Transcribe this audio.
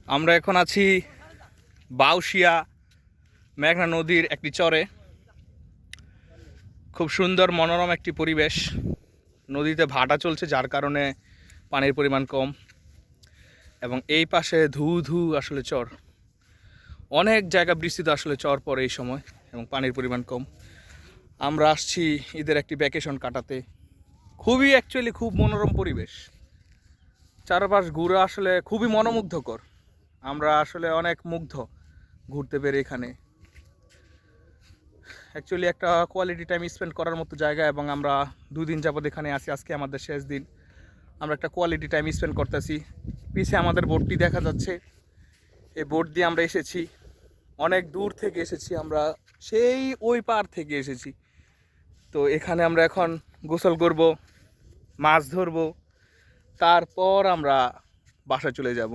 আমরা এখন আছি বাউশিয়া মেঘনা নদীর একটি চরে। খুব সুন্দর মনোরম একটি পরিবেশ। নদীতে ভাটা চলছে, যার কারণে পানির পরিমাণ কম, এবং এই পাশে ধু ধু আসলে চর। অনেক জায়গা বিস্তৃত আসলে চর পড়ে এই সময়, এবং পানির পরিমাণ কম। আমরা আসছি ঈদের একটি ভ্যাকেশন কাটাতে। অ্যাকচুয়ালি খুব মনোরম পরিবেশ, চারপাশ ঘুরে আসলে খুবই মনোমুগ্ধকর। আমরা আসলে অনেক মুগ্ধ ঘুরতে পেরে এখানে। অ্যাকচুয়ালি একটা কোয়ালিটি টাইম স্পেন্ড করার মতো জায়গা, এবং আমরা 2 দিন যাবত এখানে আছি। আজকে আমাদের শেষ দিন। আমরা একটা কোয়ালিটি টাইম স্পেন্ড করতেছি। পিছে আমাদের বোটটি দেখা যাচ্ছে। এই বোট দিয়ে আমরা এসেছি, অনেক দূর থেকে এসেছি, আমরা সেই ওই পার থেকে এসেছি। তো এখানে আমরা এখন গোসল করব, মাছ ধরবো, তারপর আমরা বাসায় চলে যাব।